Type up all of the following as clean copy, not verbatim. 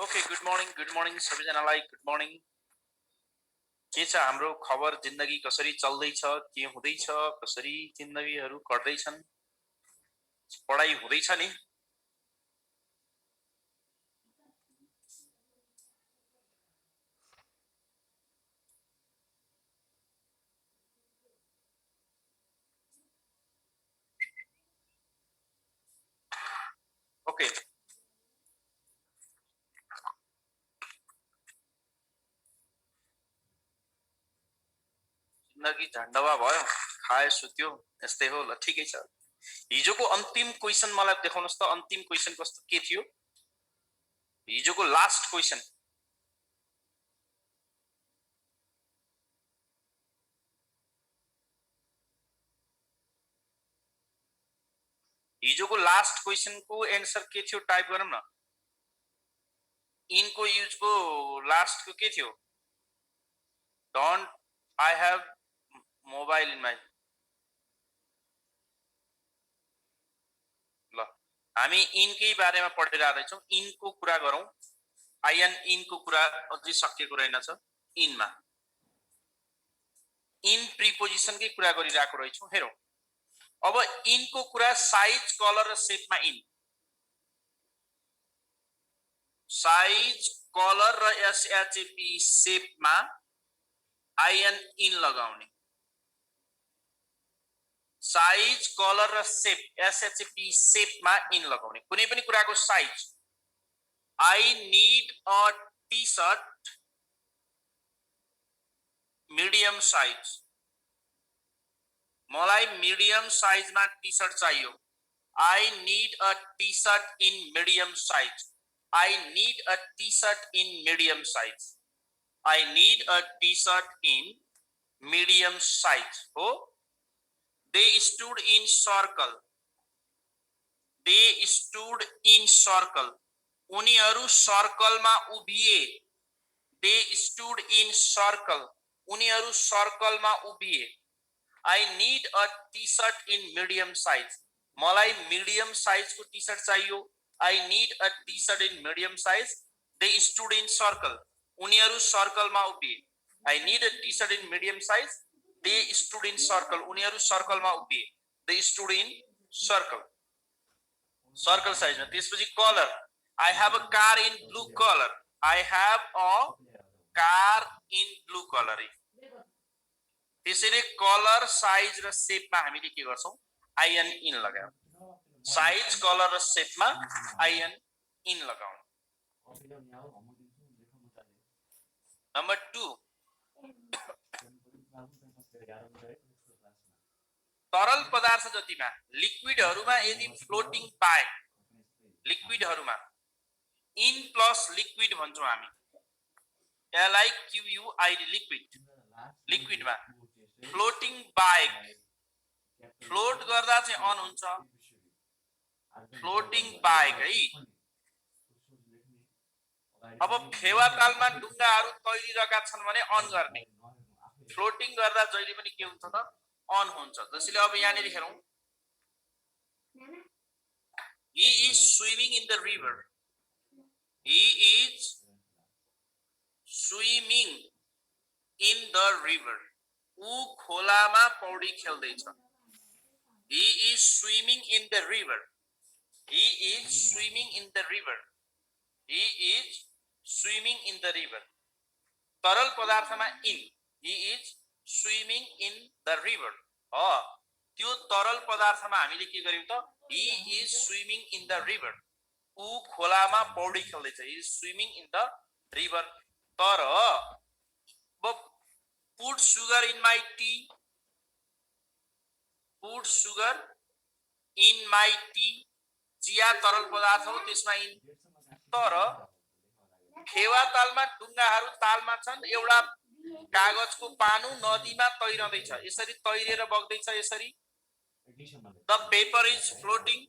Okay, good morning सबैजनालाई good morning. के छ हाम्रो खबर? जिन्दगी कसरी चल्दैछ, के हुँदैछ, कसरी जिन्दगीहरू कट्दैछन्, पढाइ हुँदैछ नि? ओके, जिन्दगी झन्डवा भयो, खाए सुत्यो, यस्तै हो ल, ठिकै छ। हिजोको अन्तिम क्वेसन मलाई देखाउनुहोस् त, अन्तिम क्वेसन कस्तो के थियो? हिजोको लास्ट क्वेसन। हिजोको लास्ट क्वेसनको एन्सर के थियो टाइप गरौँ न। इनको युजको लास्टको के थियो? Don't I have mobile in my. ल, हामी इनकै बारेमा पढिरहेछौँ, इनको कुरा गरौँ। आइएन इनको कुरा अझै सकिएको रहेनछ। इनमा इन प्रिपोजिसनकै कुरा गरिरहेको रहेछौँ। हेरौँ, अब इनको कुरा साइज, कलर र सेपमा इन, साइज, कलर र एसएचपी सेपमा आइएन इन लगाउने। साइज, कलर र सेप एसएचपी सेपमा इन लगाउने। कुनै पनि कुराको size, I need a T shirt medium size, मलाई मिडियम साइजमा टी सर्ट चाहियो। I need a T shirt in medium size, I need a T shirt in medium size, I need a T shirt in medium size हो। They stood in circle, they stood in circle, उनीहरू सर्कलमा उभिए। They stood in circle, उनीहरू सर्कलमा उभिए। I need a T shirt in medium size, मलाई medium साइजको T shirt चाहियो। I need a T shirt in medium size. They stood in circle, उनीहरू सर्कलमा उभिए। I need a T shirt in medium size. They stood in circle, उनीहरू सर्कलमा उभिए। They stood in circle, circle साइजमा। त्यसपछि colour, I have a car in blue colour, I have a car in blue colour. त्यसैले colour, size र सेपमा हामीले के गर्छौं? आइएन इन लगायौं। साइज, कलर र सेपमा आइएन इन लगाउनु। नम्बर 2, तरल पदार्थ जतिमा, लिक्विडहरुमा यदि फ्लोटिङ पाए, लिक्विडहरुमा इन प्लस लिक्विड भन्छौं हामी। LIQUID लिक्विड, लिक्विडमा फ्लोटिङ बाहेक, फ्लोट गर्दा चाहिँ अन हुन्छ, फ्लोटिङ बाहेक है। अब फेवातालमा डुङ्गाहरू तैरिरहेका छन् भने अन गर्ने, फ्लोटिङ गर्दा जहिले पनि के हुन्छ त? अन हुन्छ। जसले अब यहाँनिर हेरौं, he is swimming in the river, he is swimming in the river, ऊ खोलामा पौडी खेल्दैछ। he is swimming in the river, he is swimming in the river, he is swimming in the river। तरल पदार्थमा in, he is swimming in the river हो। त्यो तरल पदार्थमा हामीले के गर्यौं त? he is swimming in the river, ऊ खोलामा पौडी खेल्दैछ। he is swimming in the river। तर put sugar in my tea, put sugar in my tea, चिया तरल पदार्थ हो, त्यसमा इन। तर फेवातालमा डुङ्गाहरू तालमा छन्, एउटा कागजको पानु नदीमा तैरदैछ, यसरी तैरेर बग्दैछ, यसरी। The paper is floating,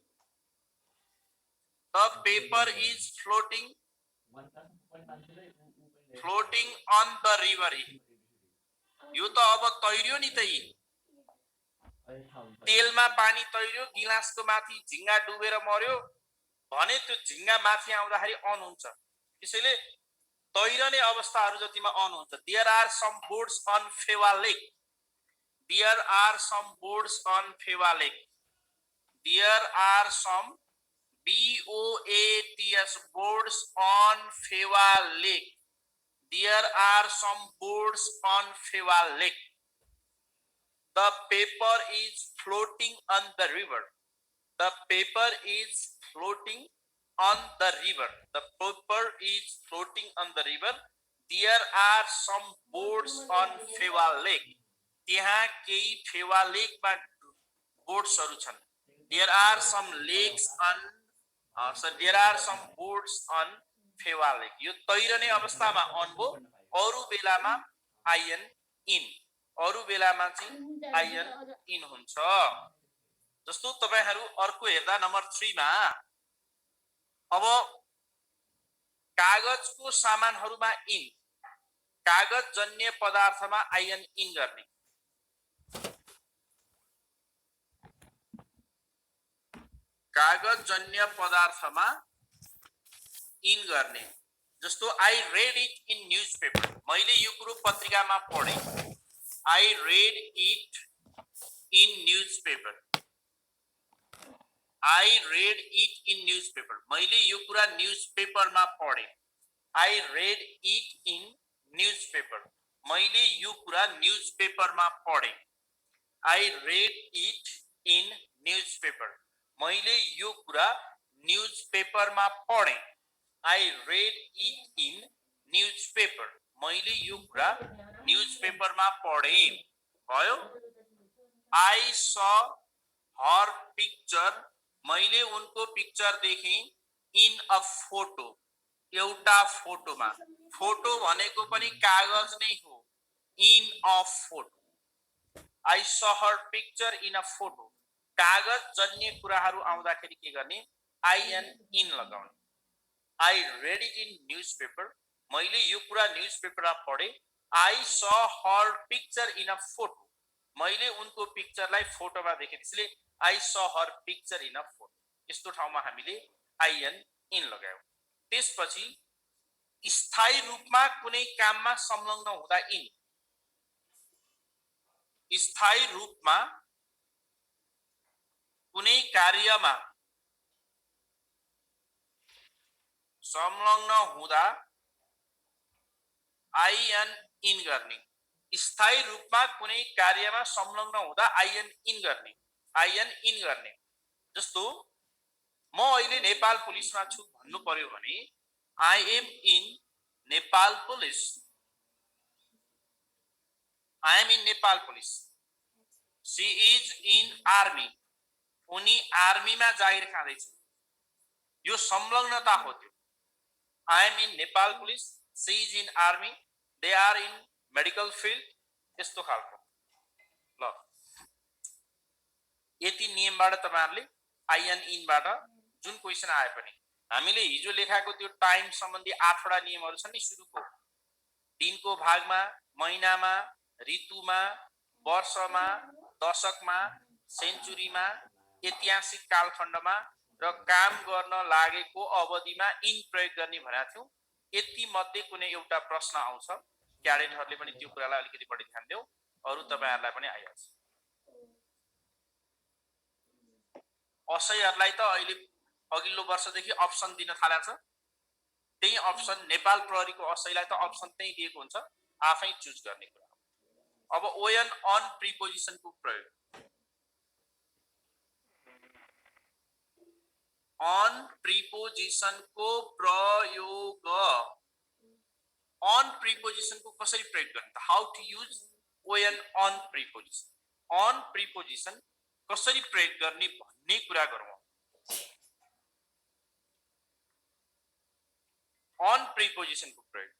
the paper is floating, floating on the river। यो त अब तैर्यो नि त, तेलमा पानी तैर्यो, गिलासको माथि झिंगा डुबेर मर्यो भने त्यो झिंगा माथि आउँदाखेरि अन हुन्छ। त्यसैले तैरने अवस्थाहरू जतिमा अन हुन्छ. There are some boats on Phewa Lake. There are some boats on Phewa Lake. There are some BOATS boats on Phewa Lake. There are some boats on Phewa Lake. The paper is floating on the river. The paper is floating on the river. The paper is floating on the river. There are some boats on Phewa Lake. त्यहाँ केही फेवा लेकमा बोट्सहरू छन्. There are some lakes on there are some boats on Phewa Lake. यो तैरने अवस्थामा on हो. अरु बेलामा आइन इन. अरु बेलामा चाहिँ आइन इन हुन्छ. जस्तो तपाईहरु अर्को हेर्दा नम्बर 3 मा अब कागजको सामानहरुमा इन, कागज जन्य पदार्थमा आइन इन गर्ने. कागज जन्य पदार्थमा इन गर्ने. जस्तो I read it in newspaper. मैले यो कुरो पत्रिकामा पढे. I read it in newspaper. I read it in newspaper. मैले यो कुरा न्यूजपेपरमा पढे. I read it in newspaper. मैले यो कुरा न्यूजपेपरमा पढे. I read it in newspaper. मैले यो कुरा न्यूजपेपरमा पढे. I read it in newspaper. मैले यो कुरा न्यूजपेपरमा पढे. भयो. I saw her picture. मैले उनको पिक्चर देखेँ in a photo. एउटा फोटोमा. फोटो भनेको पनि कागज नै हो. In a photo. I saw her picture in a photo. कागज जन्य कुराहरू आउँदाखेरि के गर्ने? in लगाउने. I read it in newspaper. मैले यो कुरा न्यूजपेपरमा पढे. I saw her picture in a photo. मैले उनको पिक्चरलाई फोटोमा देखेँ. त्यसैले I saw her picture in a photo. यस्तो ठाउँमा हामीले in लगायौं. त्यसपछि स्थायी रूपमा कुनै काममा संलग्न हुँदा इन. स्थायी रूपमा कुनै कार्यमा संलग्न हुँदा in गर्ने. स्थायी रूपमा कुनै कार्यमा संलग्न हुँदा in गर्ने. in गर्ने. जस्तो म अहिले नेपाल पुलिसमा छु भन्नु पर्यो भने I am in Nepal police. I am in Nepal police. She is in army. उनी आर्मीमा जागिर खाँदैछ. यो संलग्नता हो त्यो. I am in Nepal police. She is in army. They are in medical field. यस्तो खालको. ल यति नियमबाट तपाईहरुले in बाट जुन क्वेशन आए पनि हामीले हिजो लेखाको त्यो टाइम सम्बन्धी 8 वटा नियमहरु छन् नि. सुरुको दिनको भागमा, महिनामा, ऋतुमा, वर्षमा, दशकमा, सेन्चुरीमा, ऐतिहासिक कालखण्डमा र काम गर्न लागेको अवधिमा इन प्रयोग गर्ने भनेको थियौ. यति मध्ये कुनै एउटा प्रश्न आउँछ. क्याडेटहरुले पनि त्यो कुरालाई अलिकति बढी ध्यान देऊ. अरु तपाईहरुलाई पनि आइहाल्छ. असैहरुलाई त अहिले अघिल्लो वर्षदेखि अप्सन दिन थालेको छ. त्यही अप्सन नेपाल प्रहरीको असैलाई त अप्सन त्यही दिएको हुन्छ. आफै चुज गर्ने कुरा. अब ओएन अन प्रिपोजिसनको प्रयोग. अन प्रिपोजिसनको प्रयोग. अन प्रिपोजिसनको कसरी प्रयोग गर्ने? How to use on on preposition. On preposition कसरी प्रयोग गर्ने भन्ने कुरा गरौँ. अन प्रिपोजिसनको प्रयोग.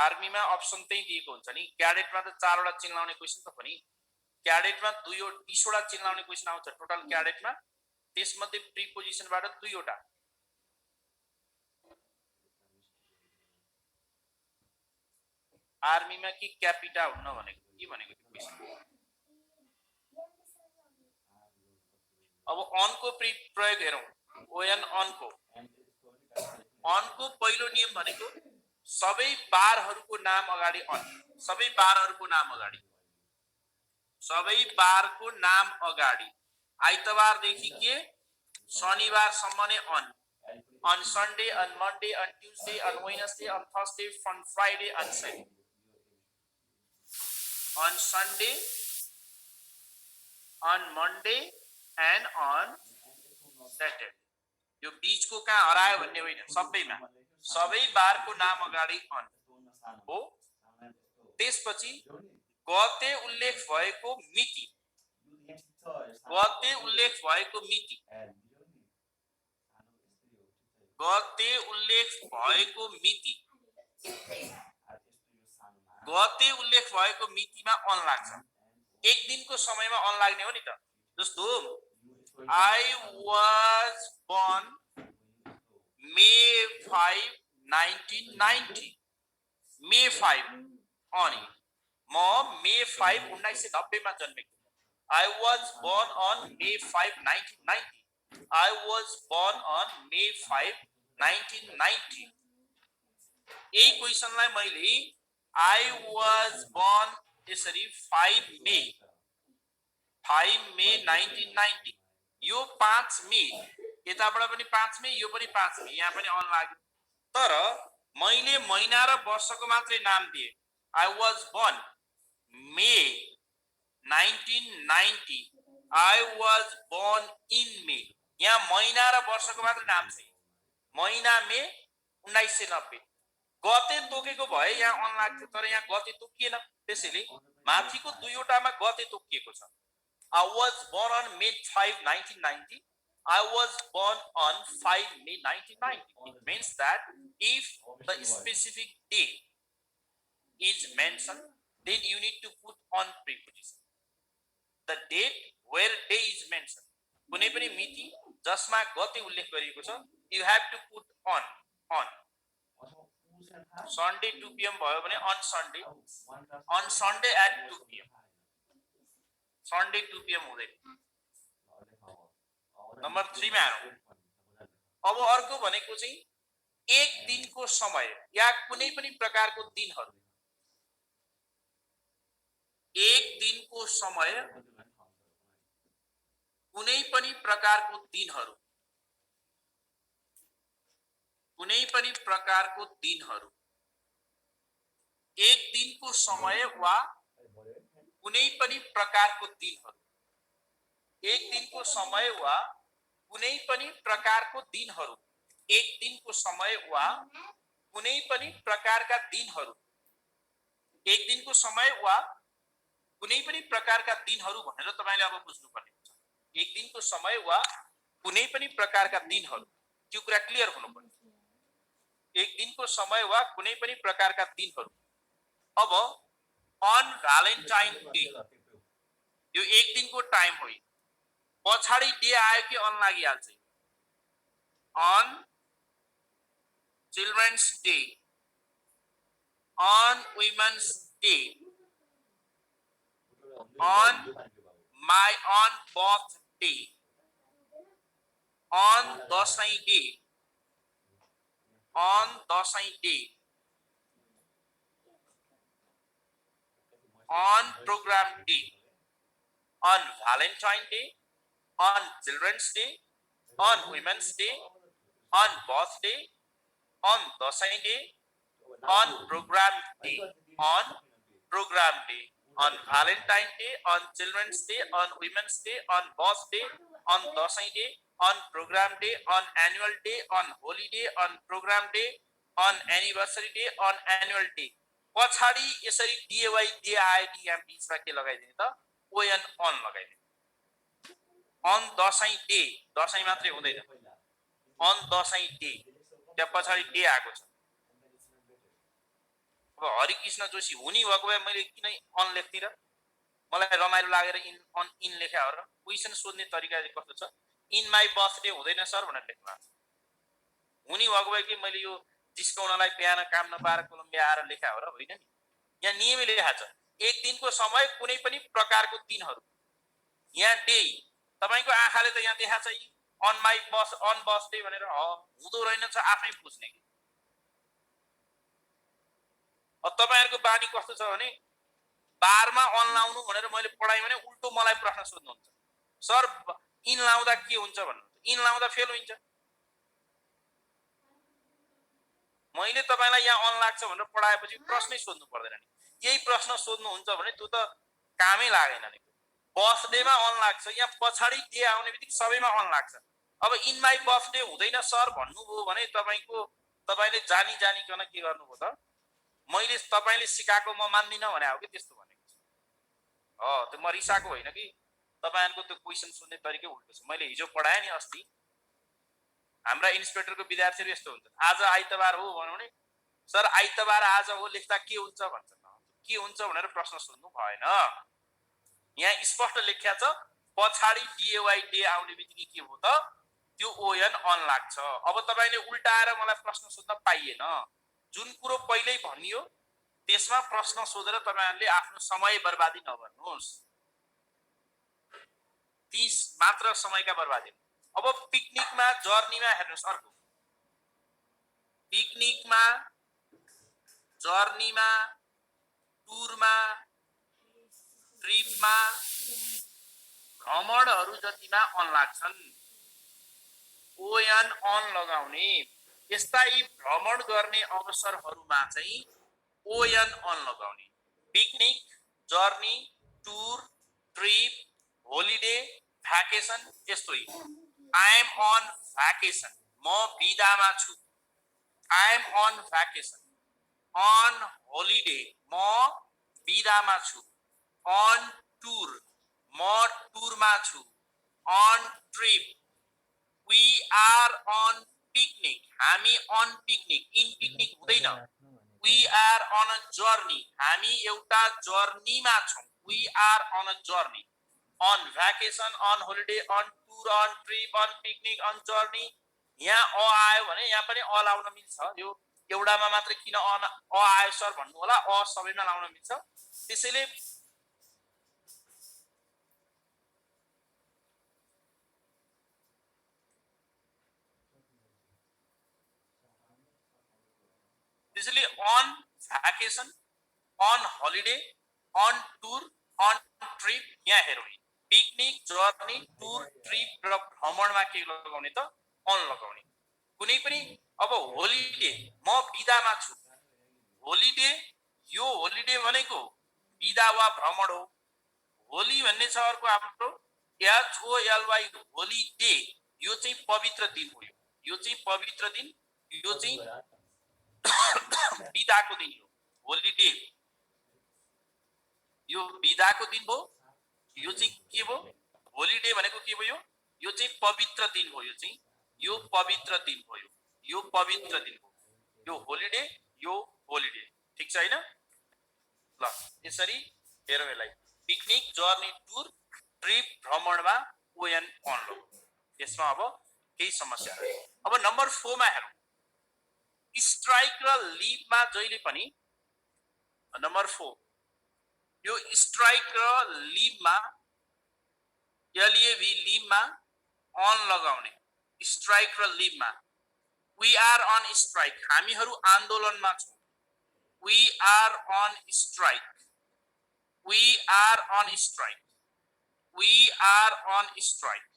आर्मीमा अप्सन त्यही दिएको हुन्छ नि. क्याडेटमा त 4 वटा चिल्लाउने क्वेशन त पनि. क्याडेटमा 20 वटा चिल्लाउने क्वेशन आउँछ टोटल क्याडेटमा. त्यसमध्ये प्रिपोजिसनबाट 2 वटा. आर्मीमा के क्यापिटा हुन्न भनेको के भनेको क्वेशन. अब on को प्रयोग हेरौं on on को पहिलो नियम भनेको सबै बारहरूको नाम अगाडि on सबै बारहरूको नाम अगाडि सबै बारको नाम अगाडि आइतबारदेखि के शनिबारसम्म नै on Sunday, on Monday, on Tuesday, on Wednesday, on Thursday, on Friday, on Saturday. On Sunday, on Monday, and on Saturday. यो बीचको कहाँ हरायो भन्ने होइन सबैमा सबै बारको नाम अगाडि on हो त्यसपछि गते उल्लेख भएको मिति गते उल्लेख भएको मिति गते उल्लेख भएको मिति गते उल्लेख भएको मितिमा on लाग्छ एक दिनको समयमा on लाग्ने हो नि त जस्तो I was born May 5 1990 May 5 on म May 5 1990 मा जन्मेको I was born on May 5 1990 I was born on May 5 1990 यही क्वेशनलाई मैले I was born यसरी 5 May 1990 यो 5 मे यताबाट पनि 5 मे यो पनि 5 मे यहाँ पनि on लाग्यो तर मैले महिना र वर्षको मात्रै नाम दिए I was born May 1990 I was born in May यहाँ महिना र वर्षको मात्रै नाम छ महिना मे 1990 गते तोकेको भए यहाँ on लाग्थ्यो तर यहाँ गते तोकिएन त्यसैले माथिको दुईवटामा गते तोकिएको छ I was born on May 5 1990 I was born on 5 May 1990 it means that if the specific day is mentioned then you need to put on preposition the date where day is mentioned कुनै पनि मिति जसमा गते उल्लेख गरिएको छ you have to put on Sunday 2 PM भयो भने on Sunday at 2 PM Sunday 2 PM हुँदैन नम्बर 3 मा आउँ अब अर्को भनेको चाहिँ एक दिनको समय या कुनै पनि प्रकारको दिनहरु एक दिनको समय कुनै पनि प्रकारको दिनहरु कुनै पनि प्रकारको दिनहरु एक दिनको समय वा कुनै पनि प्रकारको दिनहरु एक दिनको समय वा कुनै पनि प्रकारको दिनहरु एक दिनको समय वा कुनै पनि प्रकारका दिनहरु एक दिनको समय वा कुनै पनि प्रकारका दिनहरु भनेर तपाईले अब बुझ्नु पर्ने हुन्छ एक दिनको समय वा कुनै पनि प्रकारका दिनहरु त्यो कुरा क्लियर हुनु पर्छ एक दिनको समय वा कुनै पनि प्रकारका दिनहरु अब on Valentine Day यो एक दिनको टाइम हो पछाडी डे आयो कि on लागिहाल्छ on Children's Day on Women's Day on my own birthday on Dasai Day on Dasai Day on Program Day on Valentine Day on Children's Day on Women's Day on birthday on Dasai Day on Program Day on Program Day on Valentine Day on Children's Day on Women's Day on birthday on Dasai Day on Program Day on Annual Day on Holiday on Program Day on Anniversary Day on Annual Day पछाडी यसरी DAY day आयो कि यहाँ बीचमा के लगाइदिने त ON on लगाइदिने on दशैं डे दशैं मात्रै हुँदैन on दशैं डे त्यहाँ पछाडी डे आएको छ अब हरिकृष्ण जोशी हुनी भएको भए मैले किन on लेख्थि र मलाई रमाइलो लागेर in लेख्या हो र क्वेशन सोध्ने तरिका चाहिँ कस्तो छ in my birthday हुँदैन सर भनेर लेख्नु हुनी भएको भए कि मैले यो जिस्काउनलाई प्यान काम नपाएर कोलम्बिया आएर लेखा हो र होइन नि यहाँ नियमले लेखा छ एक दिनको समय कुनै पनि प्रकारको दिनहरु यहाँ डे तपाईको आँखाले त यहाँ देखाछ यी on my bus on bus day भनेर हुँदो रहेनछ आफै बुझ्ने कि तपाईहरुको बानी कस्तो छ भने बारमा अन लाउनु भनेर मैले पढाएँ भने उल्टो मलाई प्रश्न सोध्नुहुन्छ सर इन लाउँदा के हुन्छ भन्नुहुन्छ इन लाउँदा फेल हुन्छ मैले तपाईलाई यहाँ अन लाग्छ भनेर पढाएपछि प्रश्नै सोध्नु पर्दैन नि यही प्रश्न सोध्नुहुन्छ भने त्यो त कामै लागेन नि बर्थडेमा अन लाग्छ यहाँ पछाडी डे आउने बित्तिकै सबैमा अन लाग्छ अब इन माई बर्थडे हुँदैन सर भन्नुभयो भने तपाईले जानी जानिकन के गर्नुभयो त मैले तपाईले सिकाएको म मान्दिन भने हो कि त्यस्तो भनेको त्यो म रिसाको होइन कि तपाईहरुको त्यो क्वेशन सोध्ने तरिकै उल्टो छ मैले हिजो पढाएँ नि अस्ति हाम्रा इन्सपेक्टरको विद्यार्थीहरु यस्तो हुन्छ आज आइतबार हो भने सर आइतबार आज हो लेख्दा के हुन्छ भन्छ के हुन्छ भनेर प्रश्न सोध्नु भएन यहाँ स्पष्ट लेख्या छ पछाडी डीएवाई डे आउने बित्तिकै के हो त त्यो ओएन अन लाग्छ अब तपाईले उल्टाएर मलाई प्रश्न सोध्न पाइएन जुन कुरो पहिल्यै भनियो त्यसमा प्रश्न सोधेर तपाईहरुले आफ्नो समय बर्बादी नगर्नुहोस् 30 मात्र समयका बर्बादी अब पिकनिकमा जर्नीमा हेर्नुस् अर्को पिकनिकमा जर्नीमा टुरमा ट्रिपमा भ्रमणहरु जतिमा अन लाग्छन् ओएन अन लगाउने यस्ता यी भ्रमण गर्ने अवसरहरुमा चाहिँ ओएन अन लगाउने picnic journey tour trip holiday vacation यस्तो I am on vacation म बिदामा छु I am on vacation on holiday म बिदामा छु on tour म टुरमा छु on trip we are on picnic हामी on picnic in picnic हुँदैन we are on a journey हामी एउटा जर्नीमा छौं we are on a journey on vacation on holiday on tour on trip on picnic on journey यहाँ आयो भने यहाँ पनि लाउन मिल्छ यो एउटामा मात्र किन आयो सर भन्नु होला सबैमा लाउन मिल्छ त्यसैले on vacation on holiday on tour on trip यहाँ हेरौँ पिकनिक जर्नी टुर ट्रिप र भ्रमणमा के लगाउने त अन लगाउने कुनै पनि अब होलिडे म बिदामा छु होलिडे यो होलिडे भनेको बिदा वा भ्रमण हो होली भन्ने छ अर्को हाम्रो HOLY होलिडे यो चाहिँ पवित्र दिन हो यो चाहिँ पवित्र दिन यो चाहिँ बिदाको दिन हो होलिडे यो बिदाको दिन हो यो चाहिँ के हो होलिडे भनेको के भयो यो चाहिँ पवित्र दिन हो यो पवित्र दिन हो यो पवित्र दिन हो यो होलिडे ठीक छ हैन ल यसरी हेरौँ यसलाई पिकनिक जर्नी टुर ट्रिप भ्रमणमा ओएन अन लो यसमा अब केही समस्या अब नम्बर 4 मा हेरौँ स्ट्राइक र लीवमा जहिले पनि नम्बर 4 यो स्ट्राइक र लीवमा LEAV लीवमा अन लगाउने स्ट्राइक र लीवमा we are on strike हामीहरु आन्दोलनमा छौं we are on strike we are on strike we are on strike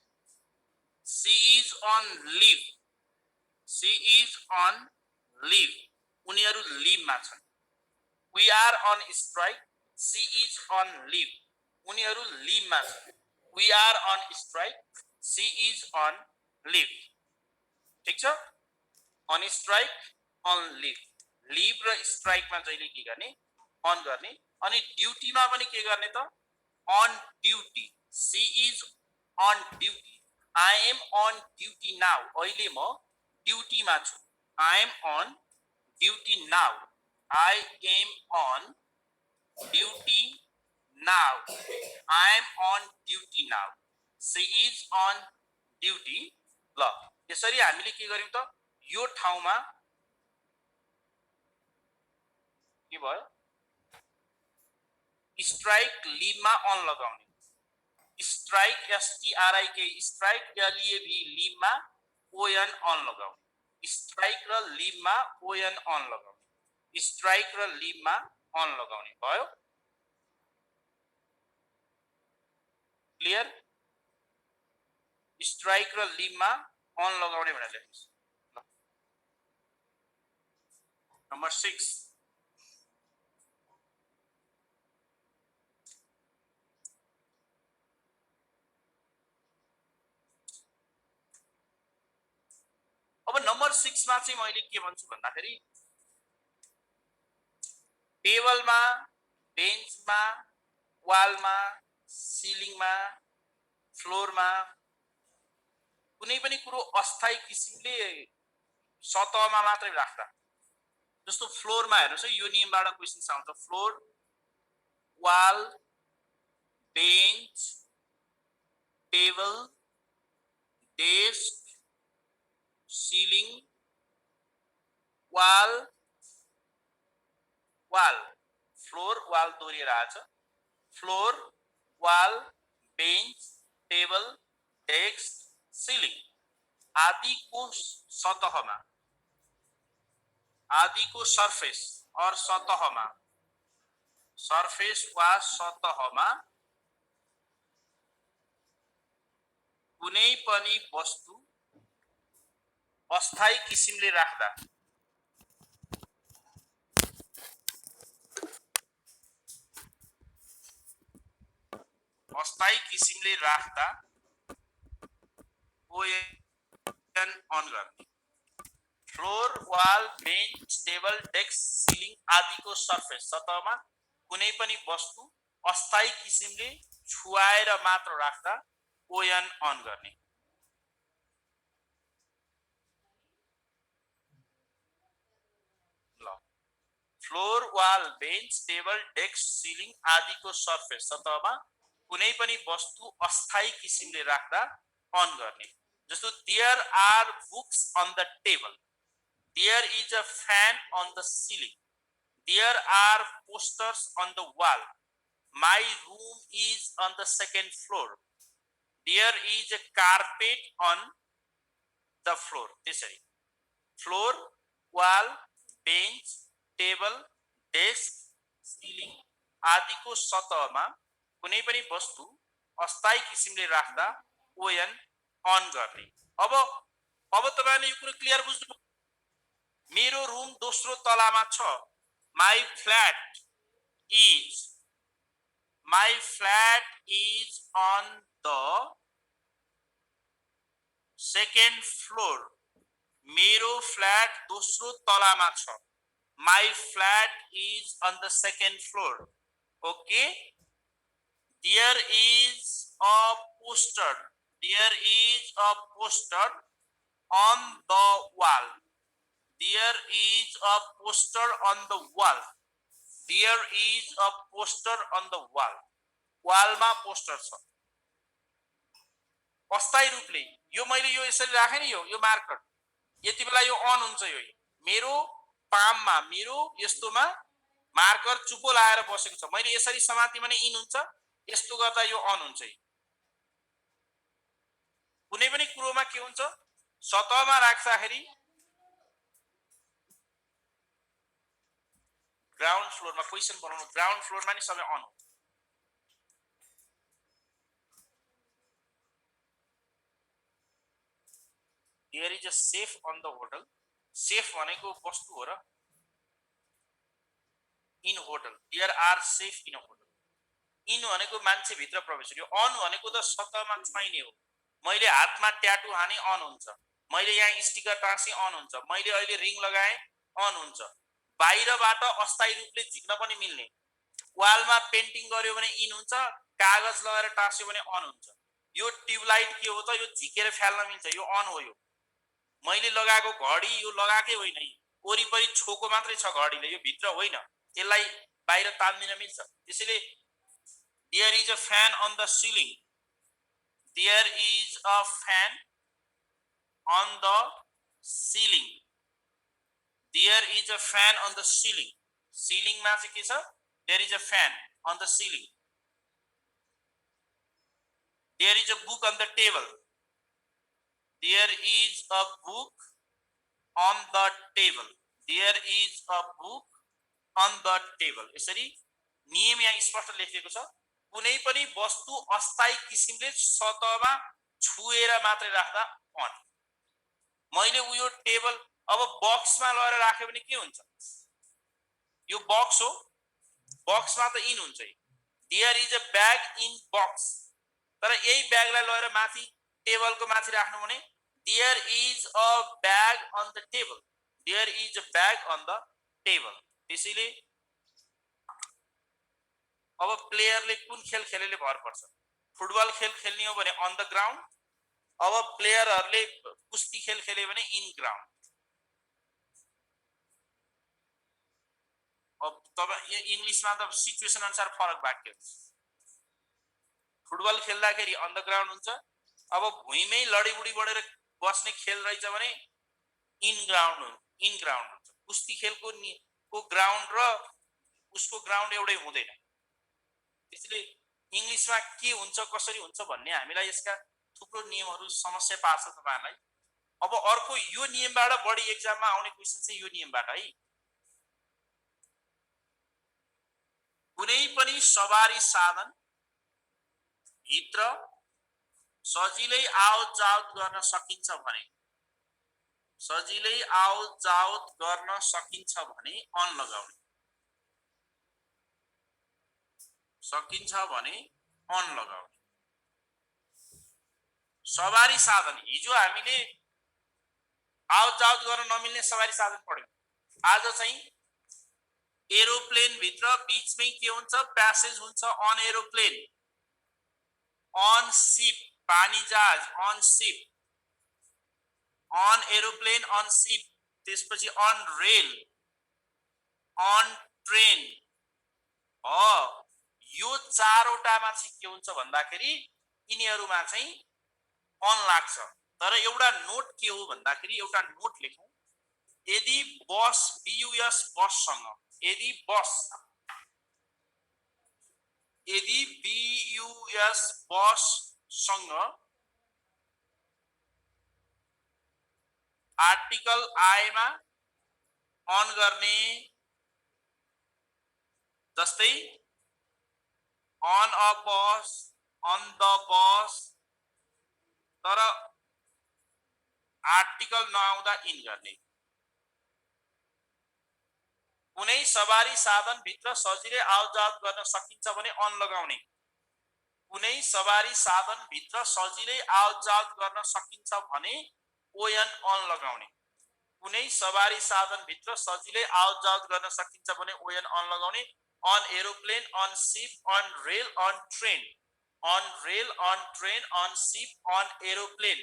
she is on leave she is on leave उनीहरु लीवमा छन् we are on strike she is on leave उनीहरु लीवमा छन् we are on strike she is on leave ठीक छ on strike on leave leave र strike मा जहिले के गर्ने on गर्ने अनि ड्युटी मा पनि के गर्ने त on duty she is on duty I am on duty now अहिले म ड्युटी मा छु I am on duty now I am on duty now I am on duty now she is on duty ल यसरी हामीले के गर्यौं त यो ठाउँमा के भयो स्ट्राइक लीवमा अन लगाउने स्ट्राइक STRIK स्ट्राइक LEAV लिभमा ON अन लगाउने स्ट्राइक र लिभमा ON अन लगाउने स्ट्राइक र लिभमा अन लगाउने भयो क्लियर स्ट्राइक र लिभमा अन लगाउने भनेर लेख्नुस् नम्बर 6 अब नम्बर 6 मा चाहिँ मैले के भन्छु भन्दाखेरि टेबलमा बेन्चमा वालमा सिलिङमा फ्लोरमा कुनै पनि कुरो अस्थायी किसिमले सतहमा मात्रै राख्दा जस्तो फ्लोरमा हेर्नुस् है यो नियमबाट क्वेशन आउँछ floor wall bench table desk ceiling wall floor wall दोहोरिएर आछ floor wall bench table desk ceiling आदिको सतहमा आदिको सरफेस और सतहमा सरफेस वा सतहमा कुनै पनि वस्तु अस्थायी किसिमले राख्दा ON अन गर्ने floor wall bench table desk ceiling आदिको सरफेस सतहमा कुनै पनि वस्तु अस्थायी किसिमले छुवाएर मात्र राख्दा ON अन गर्ने floor wall bench table desk ceiling आदिको सरफेस सतहमा कुनै पनि वस्तु अस्थायी किसिमले राख्दा अन गर्ने जस्तो there are books on the table there is a fan on the ceiling there are posters on the wall my room is on the second floor there is a carpet on the floor त्यसरी floor wall bench table desk ceiling आदिको सतहमा कुनै पनि वस्तु अस्थायी किसिमले राख्दा ON on गर्ने अब तपाईले यो कुरा क्लियर बुझ्नु मेरो रुम दोस्रो तलामा छ my flat is on the second floor मेरो फ्ल्याट दोस्रो तलामा छ My flat is on the second floor. Okay. There is a poster. There is a poster on the wall. There is a poster on the wall. There is a poster on the wall. Wall मा poster छ अस्थायी रूपले यो मैले यो यसरी राखे नि यो मार्कर यति बेला यो अन हुन्छ यो मेरो पाममा मेरो यस्तोमा मार्कर चुपो लाएर बसेको छ मैले यसरी समाति भने इन हुन्छ यस्तो गर्दा यो अन हुन्छ कुनै पनि कुरोमा के हुन्छ सतहमा राख्दाखेरि ग्राउन्ड फ्लोरमा क्वेशन बनाउनु ग्राउन्ड फ्लोरमा नि सबै अन हुन्छ There is a safe on the hotel safe भनेको वस्तु हो र in hotel there are safe in a hotel in भनेको मान्छे भित्र प्रवेश यो अन भनेको त सतहमा छाइने हो मैले हातमा ट्याटु हाने अन हुन्छ मैले यहाँ स्टिकर टाँसी अन हुन्छ मैले अहिले रिङ लगाए अन हुन्छ बाहिरबाट अस्थायी रूपले झिक्न पनि मिल्ने वालमा पेन्टिङ गर्यो भने इन हुन्छ कागज लगाएर टाँस्यो भने अन हुन्छ यो ट्युबलाइट के हो त यो झिकेर फ्याल्न मिल्छ यो अन हो यो मैले लगाएको घडी यो लगाकै होइन वरिपरि छोको मात्रै छ घडीले यो भित्र होइन यसलाई बाहिर तान्दिन मिल्छ त्यसैले there is a fan on the ceiling there is a fan on the ceiling there is a fan on the ceiling सिलिङमा चाहिँ के छ there is a fan on the ceiling There is a book on the table. There is a book on the table. There is a book on the table. यसरी नियम यहाँ स्पष्ट लेखिएको छ। कुनै पनि वस्तु अस्थायी किसिमले सतहमा छुएर मात्रै राख्दा on। मैले उयो टेबल अब बक्समा लगेर राख्यो भने के हुन्छ? यो बक्स हो, बक्समा त इन हुन्छ। There is a bag in box। तर यही ब्यागलाई लगेर माथि टेबलको माथि राख्नु भने there is a bag on the table। There is a bag on the table। त्यसैले अब प्लेयरले कुन खेल खेलेले भर पर्छ। फुटबल खेल खेल्ने हो भने on the ground। अब प्लेयरहरुले कुस्ती खेल खेले भने in ground। अब तब इंग्लिशमा त सिचुएसन अनुसार फरक वाक्य हुन्छ। फुटबल खेल्दाखेरि on the ground हुन्छ। अब भुइँमै लडीबुडी बढेर बस्ने खेल रहेछ भने in ground हुन्छ। कुस्ती खेलको ग्राउन्ड र उसको ग्राउन्ड एउटै हुँदैन। त्यसैले इंग्लिशमा के हुन्छ कसरी हुन्छ भन्ने हामीलाई यसका थुप्रो नियमहरु समस्या पार्छ तपाईहरुलाई। अब अर्को यो नियमबाट बढी एक्जाममा आउने क्वेशन चाहिँ यो नियमबाट है। कुनै पनि सवारी साधन भित्र सजिलै आवत जावत गर्न सकिन्छ भने अन लगाउने। सवारी साधन हिजो हामीले आवत जावत गर्न नमिल्ने सवारी साधन पढ्यौं। आज चाहिँ एरोप्लेन भित्र बीचमै के हुन्छ? प्यासेज हुन्छ। अन एरोप्लेन, अन शिप पानी जहाज, on ship, on aeroplane, on ship, त्यसपछि अन रेल, अन ट्रेन। यो चारवटामा चाहिँ के हुन्छ भन्दाखेरि यिनीहरुमा चाहिँ अन लाग्छ। तर एउटा नोट के हो भन्दाखेरि एउटा नोट लेखौं। यदि बस बीयूएस बससँग यदि बीयूएस बससँग आर्टिकल आएमा अन गर्ने जस्तै on a bus, on the bus, तर आर्टिकल नआउँदा इन गर्ने। कुनै सवारी साधन भित्र सजिलै आवतजावत गर्न सकिन्छ भने अन लगाउने। कुनै सवारी साधन भित्र सजिलै आवतजावत गर्न सकिन्छ भने ओएन अन लगाउने। कुनै सवारी साधन भित्र सजिलै आवतजावत गर्न सकिन्छ भने ओएन अन लगाउने। on aeroplane, on ship, on rail, on train, on rail, on train, on ship, on aeroplane।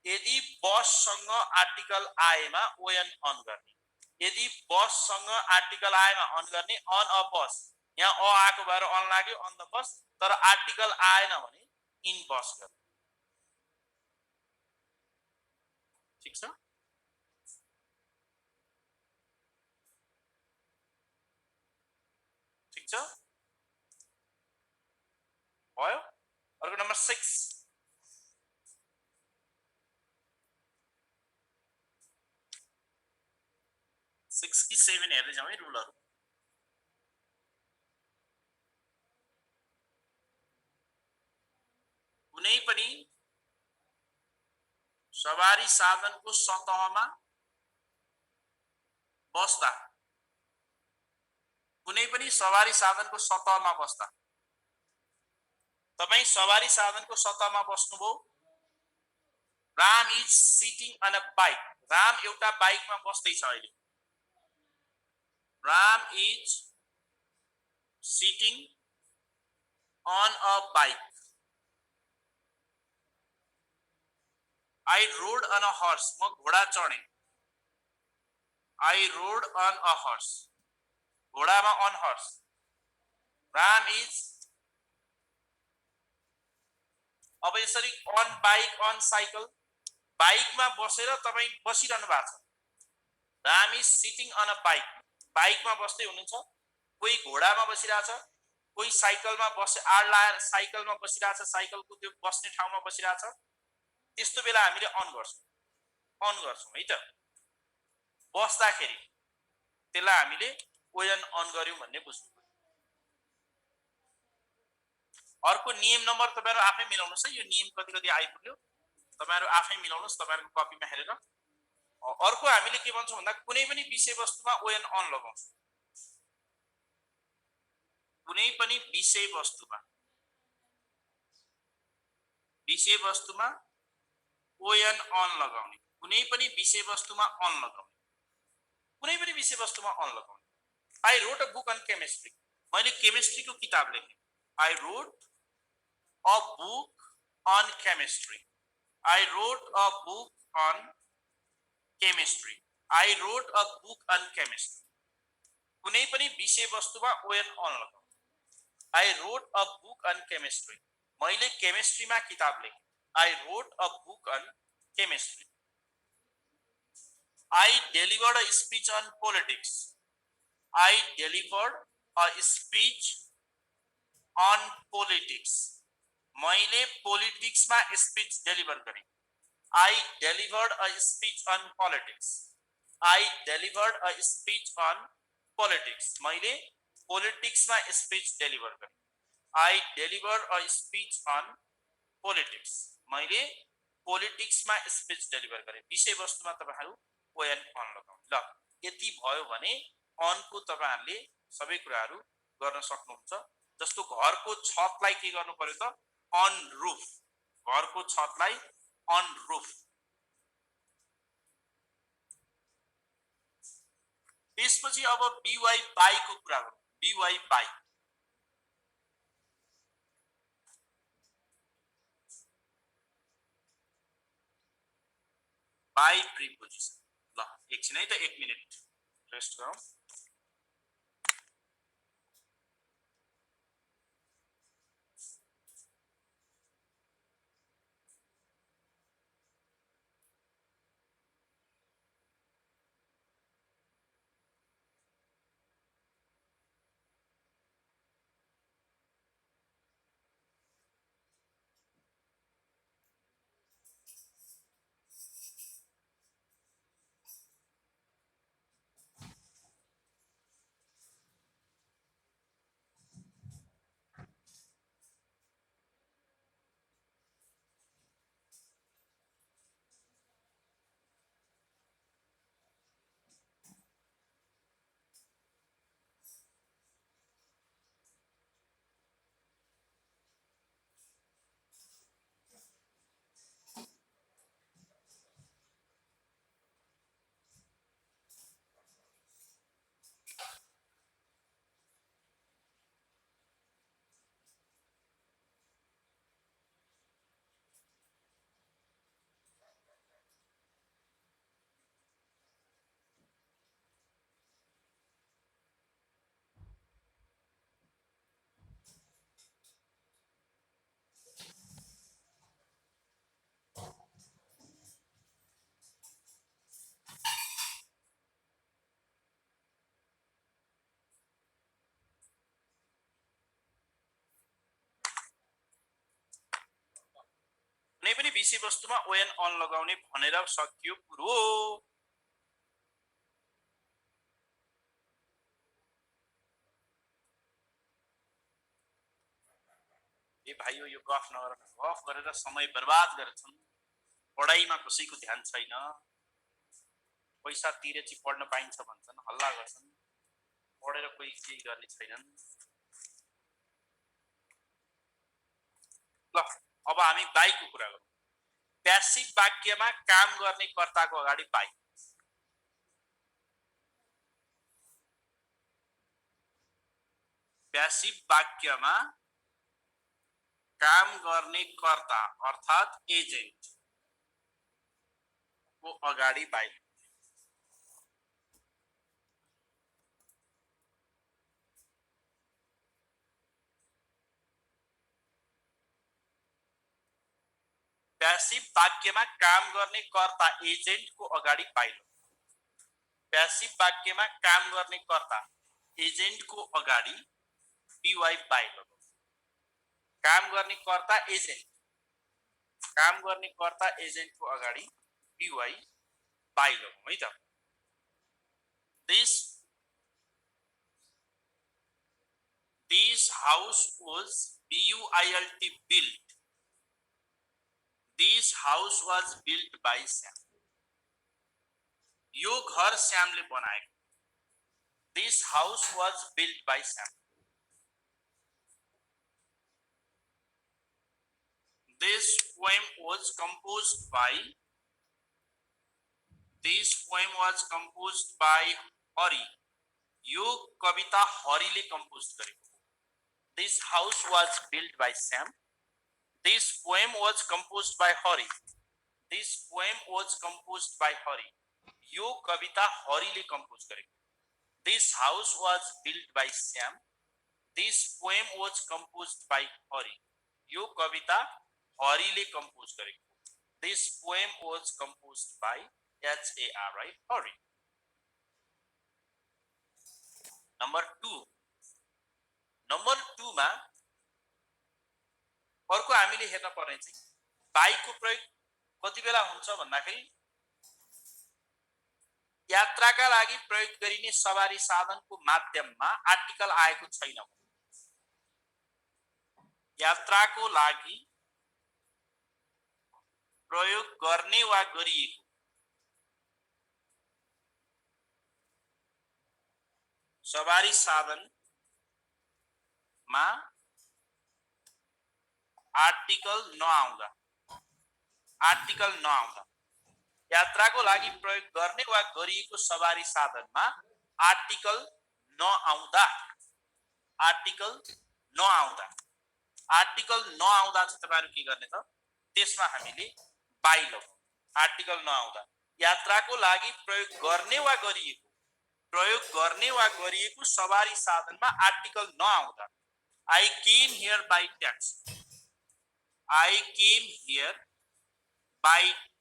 यदि बससँग आर्टिकल आएमा ओएन अन गर्ने। यदि बससँग आर्टिकल आएमा अन गर्ने on a bus। यहाँ अ आको भएर अन लाग्यो on the bus। तर आर्टिकल आएन भने इन बस गर्ने। ठीक छ? ठीक छ? भयो? अर्को नम्बर 6। 6 कि 7 हेर्दै जाउँ है रुलहरु। कुनै पनि सवारी साधनको सतहमा बस्दा तपाई सवारी साधनको सतहमा बस्नुभयो। Ram is sitting on a bike. Ram एउटा बाइकमा बस्दै छ अहिले। Ram is sitting on a bike. I rode on a horse। म घोडा चढे। I rode on a horse। घोडामा on horse। Ram is अब यसरी on bike, on cycle। बाइकमा बसेर तपाई बसिरहनु भएको छ। Ram is sitting on a bike। बाइकमा बस्दै हुनुहुन्छ। कोही घोडामा बसिरहेछ, कोही साइकलमा बसे आड लाएर साइकलमा बसिरहेछ, साइकलको त्यो बस्ने ठाउँमा बसिरहेछ, त्यस्तो बेला हामीले अन गर्छौँ है त। बस्दाखेरि त्यसलाई हामीले ओएन अन गर्यौं भन्ने बुझ्नु पर्यो। अर्को नियम नम्बर तपाईहरु आफै मिलाउनुस् है, यो नियम कति कति आइपुग्यो तपाईहरु आफै मिलाउनुस् तपाईहरुको कपीमा हेरेर। अर्को हामीले के भन्छौं भन्दा कुनै पनि विषयवस्तुमा ओएन अन लगाउँछौं। कुनै पनि विषयवस्तुमा ओएन अन लगाउने, कुनै पनि विषयवस्तुमा अन लगाउने, कुनै पनि विषयवस्तुमा अन लगाउने। I wrote a book on chemistry, मैले केमिस्ट्रीको किताब लेखेँ। I wrote a book on chemistry, I wrote a book on chemistry, I wrote a book on chemistry. कुनै पनि विषयवस्तुमा ओएन अन लगाउने। I wrote a book on chemistry, मैले केमिस्ट्रीमा किताब लेखेँ। I wrote a book on chemistry. I delivered a speech on politics. I delivered a speech on politics. मैले पोलिटिक्समा speech deliver गरेँ। I delivered a speech on politics. I delivered a speech on politics. मैले पोलिटिक्समा speech deliver गरेँ। I delivered a speech on politics. मैले पोलिटिक्समा speech deliver गरेँ। विषयवस्तुमा तपाईहरु on on लगाउनु। ल यति भयो भने अनको तपाईहरुले सबै कुराहरु गर्न सक्नुहुन्छ। जस्तो घरको छतलाई के गर्नु पर्यो त अन रूफ, घरको छतलाई अन रूफ। त्यसपछि अब बीवाई बाई को कुरा गरौँ। BY by, by preposition. ल एकछिन है त, 1 मिनेट रेस्ट गरौँ। कुनै पनि विषयवस्तुमा ओएन अन लगाउने भनेर सकियो कुरो। ए भाइयो यो गफ नगर, गफ गरेर समय बर्बाद गर्छन्। पढाइमा कसैको ध्यान छैन, पैसा तिरे चाहिँ पढ्न पाइन्छ भन्छन्, हल्ला गर्छन्, पढेर कोही केही गर्ने छैनन्। ल अब हामी बाईको कुरा गरौँ। प्यासिभ वाक्यमा काम गर्ने कर्ताको अगाडि बाई। प्यासिभ वाक्यमा काम गर्ने कर्ता अर्थात एजेन्ट को अगाडि बाई। प्यासिभ वाक्यमा काम गर्ने कर्ता एजेन्ट को अगाडि बाई। प्यासिभ वाक्यमा काम गर्ने कर्ता एजेन्ट को अगाडि BY बाई लगाऊ। काम गर्ने कर्ता एजेन्ट, काम गर्ने कर्ता एजेन्टको अगाडि BY बाई लगाऊ है त। This house was BUILT built. This house was built by Sam. यो घर श्यामले बनाएको। This house was built by Sam. This poem was composed by Hari. यो कविता हरिले कम्पोज गरेको। This house was built by Sam. This poem was composed by Hari. This poem was composed by Hari. यो कविता हरिले compose गरेको। This house was built by Sam. This poem was composed by Hari. यो कविता हरिले compose गरेको। This poem was composed by HARI, Hari. Number 2 मा अर्को हामीले हेर्न पर्ने चाहिँ बाइको प्रयोग कति बेला हुन्छ भन्दाखेरि यात्राका लागि प्रयोग गरिने सवारी साधनको माध्यममा आर्टिकल आएको छैन। यात्राको लागि प्रयोग गर्ने वा गरिएको सवारी साधनमा आर्टिकल नआउँदा यात्राको लागि प्रयोग गर्ने वा गरिएको सवारी साधनमा आर्टिकल नआउँदा चाहिँ तपाईहरु के गर्ने त त्यसमा हामीले बाई लगाऊ। आर्टिकल नआउँदा यात्राको लागि प्रयोग गर्ने वा गरिएको सवारी साधनमा आर्टिकल नआउँदा I came here by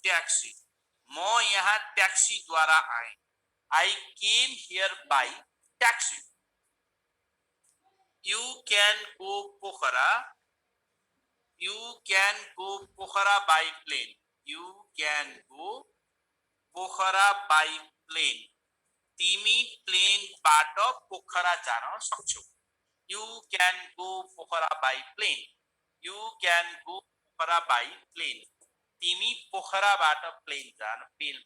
taxi. म यहाँ ट्याक्सी द्वारा आए। I came here by taxi. You can go Pokhara by plane. तिमी प्लेनबाट पोखरा जान सक्छौ। You can go Pokhara by plane. तिमी पोखराबाट प्लेन जान पेल।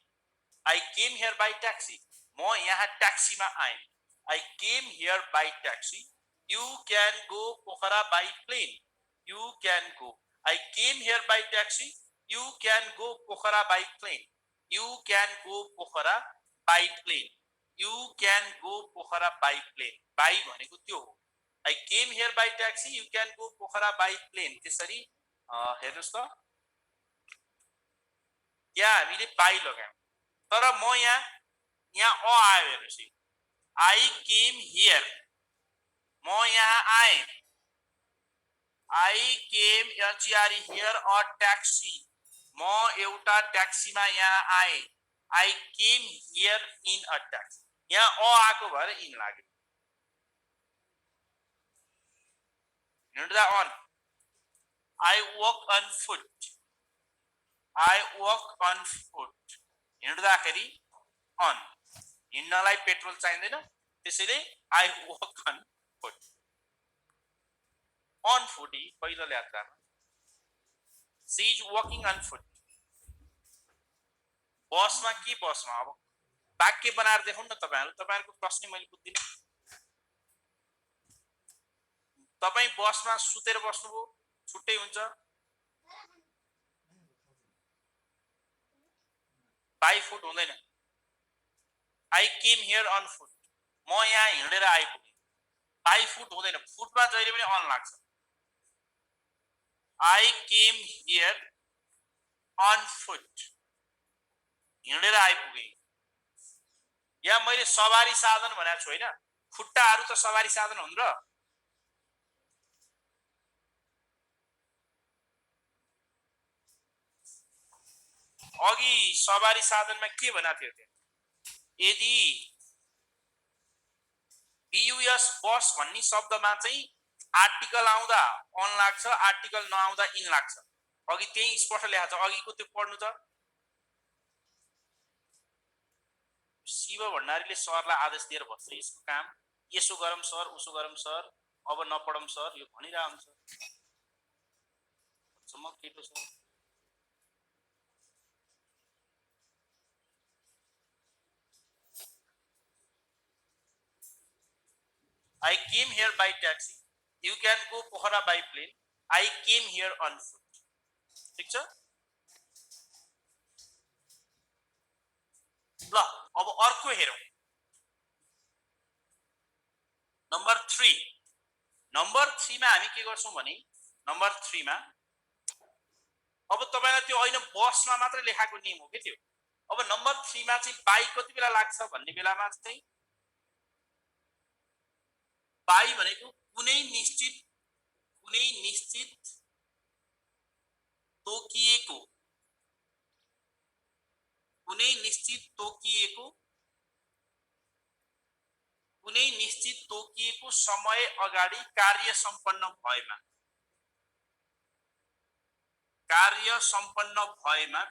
I came here by taxi. म यहाँ ट्याक्सीमा आए। I came here by taxi. You can go Pokhara by plane. I came here by taxi. You can go Pokhara by plane. By भनेको त्यो हो। I came here by taxi. You can go Pokhara by plane. त्यसरी हेर्नुस् त यहाँ हामीले by लगायौं तर म यहाँ अ आयो हेर्नुस्। I came here. म यहाँ आए। I came here a taxi. म एउटा ट्याक्सीमा यहाँ आए। I came here in a taxi. यहाँ अ आको भएर इन लाग्यो। हिँड्दा on. I walk on foot. हिँड्दाखेरि on. हिँड्नलाई पेट्रोल चाहिँदैन त्यसैले I walk on foot. On foot पहिलो यात्रामा she is walking on foot. बसमा अब वाक्य बनाएर देखाउन न तपाईहरुको प्रश्न मैले बुझ्दिन। तपाई बसमा सुतेर बस्नुभयो छुट्टै हुन्छ। बाई फुट हुँदैन। I came here on foot. म यहाँ हिँडेर आइपुगे। बाई फुट हुँदैन। फुटमा जहिले पनि अन लाग्छ। I came here on foot. हिँडेर आइपुगे। यहाँ मैले सवारी साधन भनेको छु हैन। खुट्टाहरु त सवारी साधन हुन् र। अघि सवारी साधनमा के भनेको थियो त्यहाँ? यदि BUS बस भन्ने शब्दमा चाहिँ आर्टिकल आउँदा अन लाग्छ, आर्टिकल नआउँदा इन लाग्छ। अघि त्यही स्पष्ट लेखा छ, अघिको त्यो पढ्नु त। शिव भण्डारीले सरलाई आदेश दिएर बस्छ, यसको काम यसो गरौँ सर, उसो गरौँ सर, अब नपढौँ सर, यो भनिरहेको हुन्छ। सम्म केटो छ। I came here by taxi. You can go Pokhara by plane. I came here on foot. ठीक छ? ल अब अर्को हेरौँ। नम्बर 3 मा हामी के गर्छौं भने नम्बर 3 मा अब तपाईलाई त्यो हैन बसमा मात्र लेखाको नियम हो के त्यो। अब नम्बर 3 मा चाहिँ बाई कति बेला लाग्छ भन्ने बेलामा चाहिँ बाई भनेको कुनै निश्चित तोकिएको कुनै निश्चित तोकिएको समय अगाडि कार्य सम्पन्न भएमा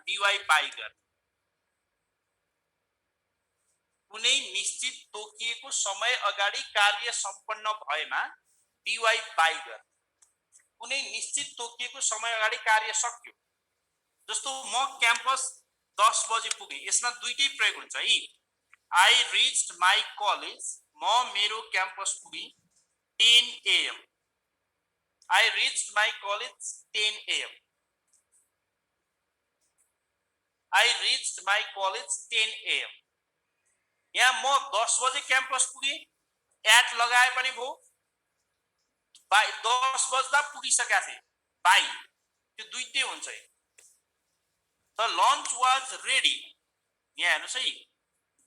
बीवाई बाई गर्ने। कुनै निश्चित तोकिएको समय अगाडि कार्य सम्पन्न भएमा बीवाई बाई गर्ने। कुनै निश्चित तोकिएको समय अगाडि कार्य सक्यो, जस्तो म क्याम्पस 10 बजे पुगे, यसमा दुईटै प्रयोग हुन्छ है। I reached my college, म मेरो क्याम्पस पुगे 10 AM। I reached my college 10 AM। I reached my college 10 AM। यहाँ म 10 बजे क्याम्पस पुगे, एट लगाए पनि भो, बाई 10 बज्दा पुगिसकेका थिए, बाई त्यो दुईटै हुन्छ। The launch was ready, यहाँ हेर्नुस् है,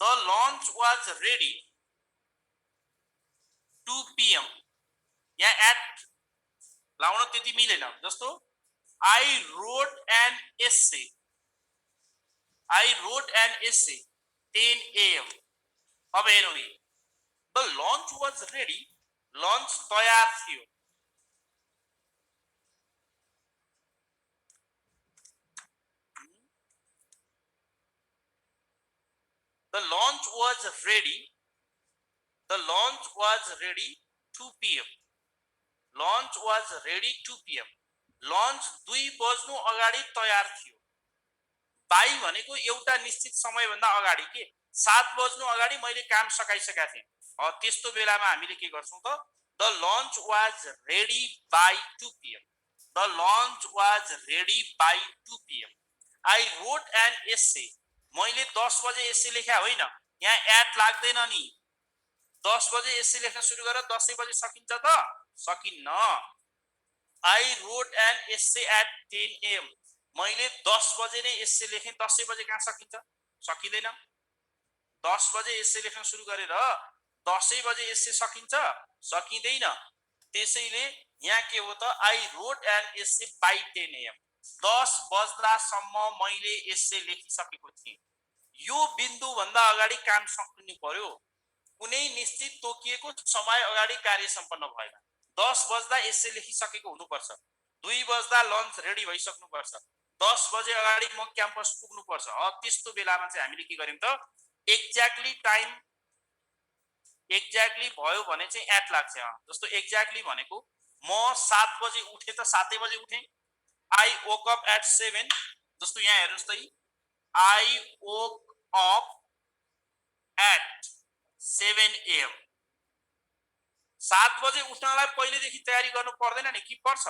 the launch was ready 2 PM। यहाँ एट लाउन त्यति मिलेन, जस्तो I wrote an essay 10 AM। अब हेरौँ है, the launch was ready, launch तयार थियो। The launch was ready 2 PM। Launch was ready 2 PM। Launch 2 बज्नु अगाडि तयार थियो। बाई भनेको एउटा निश्चित समय भन्दा अगाडि के 7 बज्नु अगाडि मैले काम सकाइसकेका थिएँ। त्यस्तो बेलामा हामीले के गर्छौं त, the launch was ready by 2 PM। The launch was ready by 2 PM। I wrote an essay, मैले 10 बजे एस्से लेख्या होइन, यहाँ एट लाग्दैन नि। 10 बजे एस्से लेख्न सुरु गरेर 10 बजे सकिन्छ त, सकिन्न। I wrote an essay at 10 AM। मैले 10 बजे नै एस्से लेखेँ, 10 बजे कहाँ सकिन्छ, सकिदैन। 10 बजे एस्से लेख्न सुरु गरेर 10 बजे एस्से सकिन्छ, सकिँदैन। त्यसैले यहाँ के हो त, I wrote an essay by 10 AM। 10 बज्दासम्म मैले एस्से लेखिसकेको थिएँ। यो बिन्दु भन्दा अगाडि काम सक्नु पर्यो। कुनै निश्चित तोकिएको समय अगाडि कार्य सम्पन्न भएन। 10 बज्दा एस्से लेखिसकेको हुनुपर्छ, 2 बज्दा लन्च रेडी भइसक्नुपर्छ, 10 बजे अगाडि म क्याम्पस पुग्नुपर्छ। त्यस्तो बेलामा चाहिँ हामीले के गर्यौं त, एक्ज्याक्टली टाइम एक्ज्याक्टली भयो भने चाहिँ एट लाग्छ। जस्तो एक्ज्याक्टली भनेको म 7 बजे उठे त 7 बजे उठे। I woke up at 7, जस्तो यहाँ हेर्नुस् त, I woke up at 7 AM। 7 बजे उठ्नलाई पहिलेदेखि तयारी गर्नु पर्दैन नि, कि पर्छ।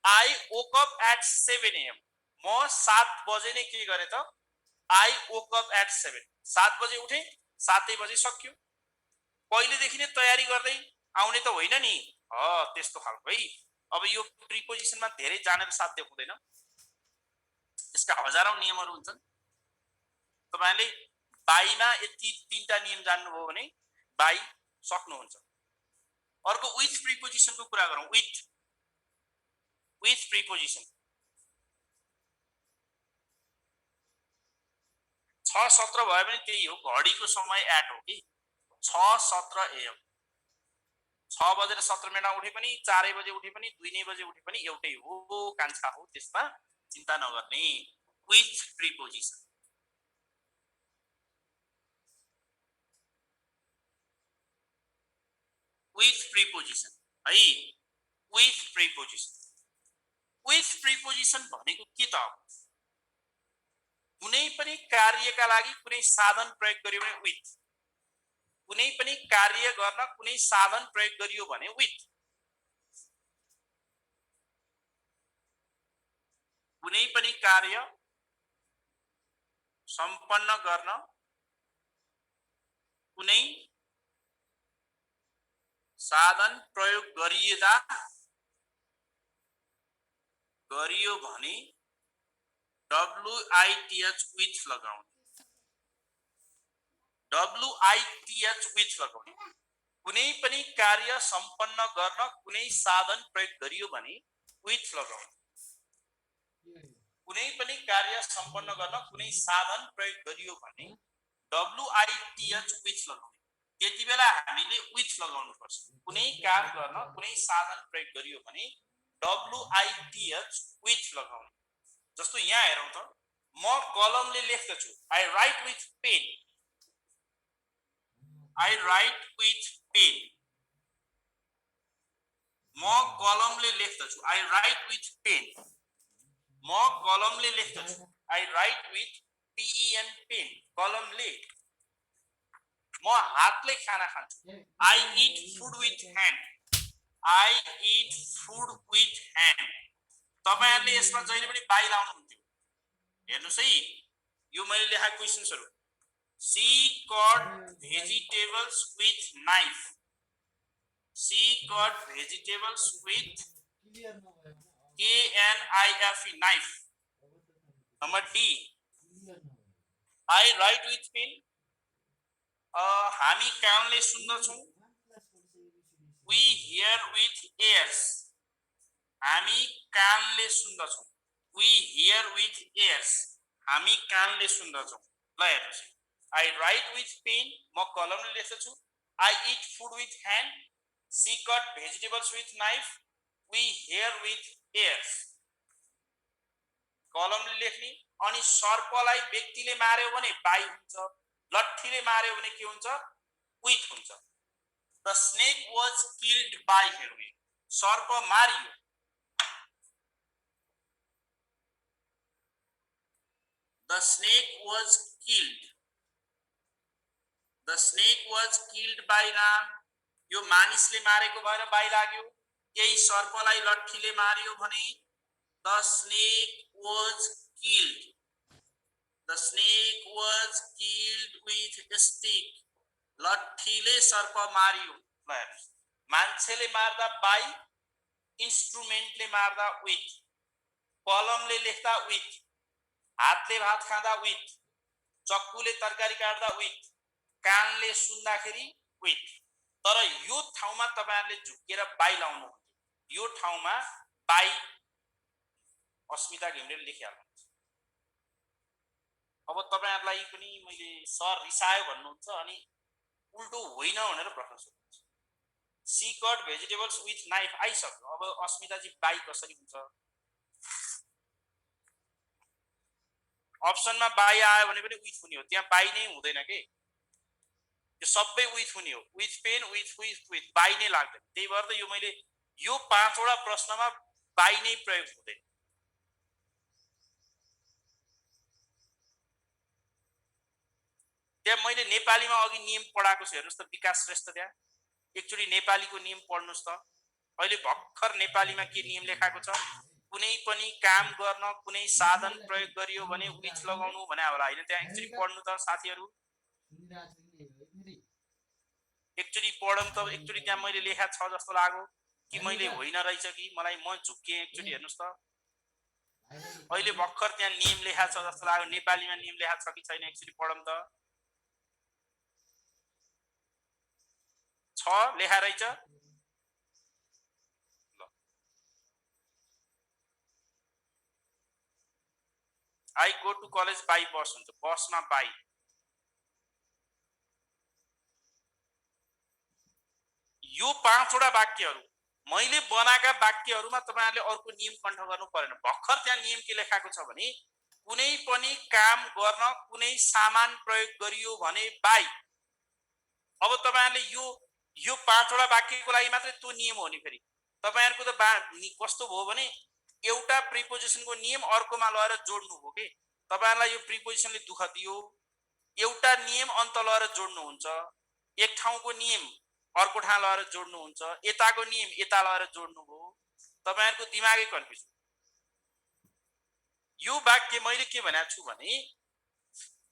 I woke up at 7 AM। म 7 बजे नै के गरे त, I woke up at 7। 7 बजे उठे, 7 बजे सक्यो। पहिलेदेखि नै तयारी गर्दै आउने त होइन नि। त्यस्तो खालको है। अब यो प्रिपोजिसनमा धेरै जानेर साध्य हुँदैन, यसका हजारौं नियमहरू हुन्छन्। तपाईले बाईमा यति 3टा नियम जान्नुभयो भने बाई सक्नुहुन्छ। अर्को विथ प्रिपोजिसनको कुरा गरौँ। विथ प्रिपोजिसन 6:17 भयो भने त्यही हो, घडीको समय एट हो कि 6:17 AM। 6 बजेर 17 मिनेटमा उठे पनि 4 बजे उठे पनि 2 बजे उठे पनि एउटै हो कान्छा हो त्यसमा चिन्ता नगर्ने विथ प्रिपोजिसन है विथ प्रिपोजिसन भनेको के त कुनै पनि कार्यका लागि कुनै साधन प्रयोग गरियो भने विथ कुनै पनि कार्य गर्न कुनै साधन प्रयोग गरियो भने विथ कुनै पनि कार्य सम्पन्न गर्न कुनै साधन प्रयोग गरियो भने WITH विथ लगाउने कुनै पनि कार्य सम्पन्न गर्न कुनै साधन प्रयोग गरियो भने विथ लगाउने कुनै पनि कार्य सम्पन्न गर्न कुनै साधन प्रयोग गरियो भने WITH विथ लगाउने त्यति बेला हामीले विथ लगाउनु पर्छ कुनै काम गर्न कुनै साधन प्रयोग गरियो भने WITH विथ लगाउने जस्तो यहाँ हेरौँ त म कलमले लेख्दछु I write with pen म कलमले लेख्दछु I write with pen म कलमले लेख्दछु I write with PEN pen कलमले म हातले खाना खान्छु I eat food with hand तपाईहरुले यसमा जहिले पनि बाइ लाउनु हुन्थ्यो हेर्नुस् है यो मैले लेखेको क्वेशन्सहरु She cut vegetables with knife KNIFE knife Number D I write with pen हामी कानले सुन्दछौं We hear with ears हामी कानले सुन्दछौं We hear with ears हामी कानले सुन्दछौं ल हेर्नुस् I write with pen म कलमले लेख्दछु I eat food with hand She cut vegetables with knife We hear with ears कलमले लेख्ने अनि सर्पलाई व्यक्तिले मार्यो भने बाइ हुन्छ लट्ठीले मार्यो भने के हुन्छ विथ हुन्छ The snake was killed by heroin सर्प Mario The snake was killed by Ram यो मानिसले मारेको भएर बाइ लाग्यो यही सर्पलाई लट्ठीले मार्यो भने The snake was killed with a stick लट्ठीले सर्प मारियो ल हेर्नुस् मान्छेले मार्दा बाइ इन्स्ट्रुमेन्टले मार्दा विथ कलमले लेख्दा विथ हातले भात खाँदा विथ चक्कुले तरकारी काट्दा विथ कानले सुन्दाखेरि विथ तर यो ठाउँमा तपाईहरुले झुकेर बाइ लाउनु हुन्थ्यो यो ठाउँमा बाइ अस्मिता घिमिरेले लेखिहाल्नु अब तपाईहरुलाई पनि मैले सर रिसायो भन्नुहुन्छ अनि उल्टो होइन भनेर प्रश्न सोध्छु She cut vegetables with knife आइसक्यो अब अस्मिता जी बाइ कसरी हुन्छ अप्सनमा बाइ आयो भने पनि विथ हुने हो त्यहाँ बाइ नै हुँदैन के यो सबै विथ हुने हो विथ पेन विथ बाइ नै लाग्दैन त्यही भएर त यो मैले यो 5 वटा प्रश्नमा बाइ नै प्रयोग हुँदैन त्यहाँ मैले नेपालीमा अघि नियम पढाएको छु हेर्नुस् त विकास श्रेष्ठ त्यहाँ एकचोटी नेपालीको नियम पढ्नुस् त अहिले भक्खर नेपालीमा के नियम लेखाएको छ कुनै पनि काम गर्न कुनै साधन प्रयोग गरियो भने विथ लगाउनु भने होला हैन त्यहाँ एकचोटी पढ्नु त साथीहरु एकचोटी पढौं त एकचोटी त्यहाँ मैले लेखा छ जस्तो लाग्यो कि मैले होइन रहेछ कि मलाई म झुक्के एकचोटी हेर्नुस् त अहिले भक्खर त्यहाँ नियम लेखा छ जस्तो लाग्यो नेपालीमा नियम लेखा छ कि छैन एकचोटी पढौं त छ लेखा रहेछ I go to college by bus हुन्छ बसमा बाइ यो 5 वटा वाक्यहरू मैले बनाएका वाक्यहरूमा तपाईहरुले अर्को नियम कण्ठ गर्नु पर्दैन। भर्खर त्यहाँ नियम के लेखाएको छ भने कुनै पनि काम गर्न कुनै सामान प्रयोग गरियो भने बाई। अब तपाईहरुले यो 5 वटा वाक्यको लागि मात्रै त्यो नियम हो नि। फेरि तपाईहरुको त कस्तो भयो भने एउटा प्रिपोजिसनको नियम अर्कोमा लगाएर जोड्नु हो के। तपाईहरुलाई यो प्रिपोजिसनले दुःख दियो, एउटा नियम अन्त लगाएर जोड्नु हुन्छ, एक ठाउँको नियम अर्को ठाउँ लगाएर जोड्नु हुन्छ, यताको नियम यता लगाएर जोड्नु हो। तपाईहरुको दिमागै कन्फ्युज। यो वाक्य मैले के भनेको छु भने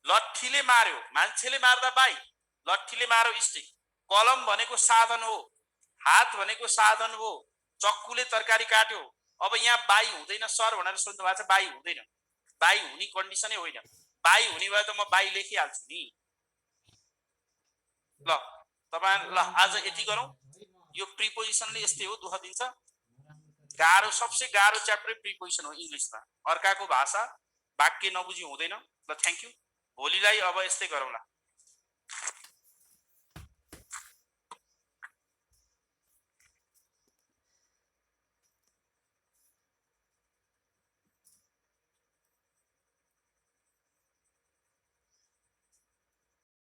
लट्ठीले मार्यो, मान्छेले मार्दा बाई, लट्ठीले मार्यो स्टिक, कलम भनेको साधन हो, हात भनेको साधन हो, चक्कुले तरकारी काट्यो। अब यहाँ बाई हुँदैन सर भनेर सोध्नु भएको छ, बाई हुँदैन। बाई हुने कन्डिसनै होइन। बाई हुने भए त म बाई लेखिहाल्छु नि। ल तपाईहरु ल आज यति गरौँ। यो प्रिपोजिसनले यस्तै हो, दुःख दिन्छ। गाह्रो सबसे गाह्रो च्याप्टर प्रिपोजिसन हो इंग्लिशमा। अर्काको भाषा वाक्य नबुझी हुँदैन। ल थ्यांक यू। भोलिलाई अब यस्तै गरौँला।